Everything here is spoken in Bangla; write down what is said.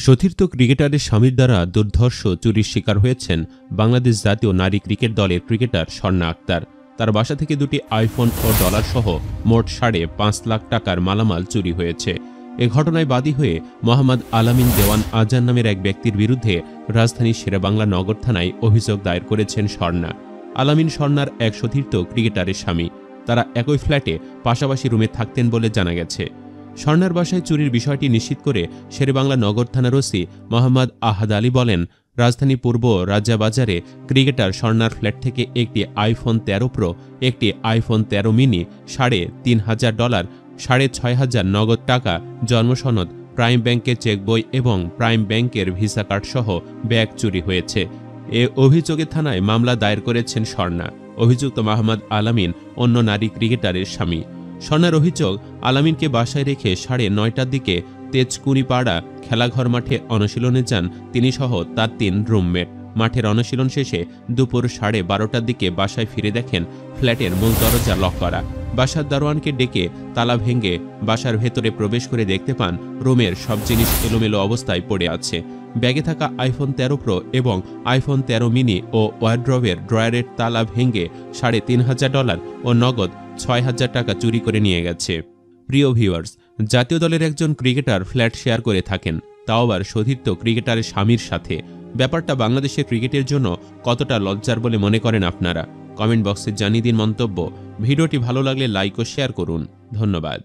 সতীর্থ ক্রিকেটারের স্বামীর দ্বারা দুর্ধর্ষ চুরির শিকার হয়েছেন বাংলাদেশ জাতীয় নারী ক্রিকেট দলের ক্রিকেটার স্বর্ণা আক্তার। তার বাসা থেকে দুটি আইফোন ও ডলার সহ মোট ৫.৫ লাখ টাকার মালামাল চুরি হয়েছে। এ ঘটনায় বাদী হয়ে মোহাম্মদ আলামিন দেওয়ান আজান নামের এক ব্যক্তির বিরুদ্ধে রাজধানীর শেরেবাংলা নগর থানায় অভিযোগ দায়ের করেছেন স্বর্ণা। আলামিন স্বর্ণার এক সতীর্থ ক্রিকেটারের স্বামী। তারা একই ফ্ল্যাটে পাশাপাশি রুমে থাকতেন বলে জানা গেছে। স্বর্ণার বাসায় চুরির বিষয়টি নিশ্চিত করে শেরেবাংলা নগর থানার ওসি মোহাম্মদ আহাদ আলী বলেন, রাজধানী পূর্ব রাজাবাজারে ক্রিকেটার স্বর্ণার ফ্ল্যাট থেকে একটি আইফোন ১৩ প্রো, একটি আইফোন ১৩ মিনি, $৩,৫০০, ৬,৫০০ নগদ টাকা, জন্মসনদ, প্রাইম ব্যাংকের চেক বই এবং প্রাইম ব্যাংকের ভিসা কার্ড সহ ব্যাগ চুরি হয়েছে। এ অভিযোগে থানায় মামলা দায়ের করেছেন স্বর্ণা। অভিযুক্ত মোহাম্মদ আলামিন অন্য নারী ক্রিকেটারের স্বামী। স্বর্ণার অভিযোগ, আলামিনকে বাসায় রেখে ৯:৩০টার দিকে তেজকুনিপাড়া খেলাঘর মাঠে অনুশীলনে যান তিনি সহ তার ৩ রুমমেট। মাঠের অনুশীলন শেষে দুপুর ১২:৩০টার দিকে বাসায় ফিরে দেখেন ফ্ল্যাটের মূল দরজা লক করা। বাসার দারোয়ানকে ডেকে তালা ভেঙে বাসার ভেতরে প্রবেশ করে দেখতে পান রুমের সব জিনিস এলোমেলো অবস্থায় পড়ে আছে। ব্যাগে থাকা আইফোন ১৩ প্রো এবং আইফোন ১৩ মিনি ও ওয়ারড্রবের ড্রয়ারের তালা ভেঙে $৩,৫০০ ও নগদ ৬,০০০ টাকা চুরি করে নিয়ে গেছে। প্রিয় ভিউয়ার্স, জাতীয় দলের একজন ক্রিকেটার ফ্ল্যাট শেয়ার করে থাকেন, তাও আবার সতীর্থ ক্রিকেটারের স্বামীর সাথে। ব্যাপারটা বাংলাদেশের ক্রিকেটের জন্য কতটা লজ্জার বলে মনে করেন আপনারা? কমেন্ট বক্সে জানিয়ে দিন মন্তব্য। ভিডিওটি ভালো লাগলে লাইক ও শেয়ার করুন। ধন্যবাদ।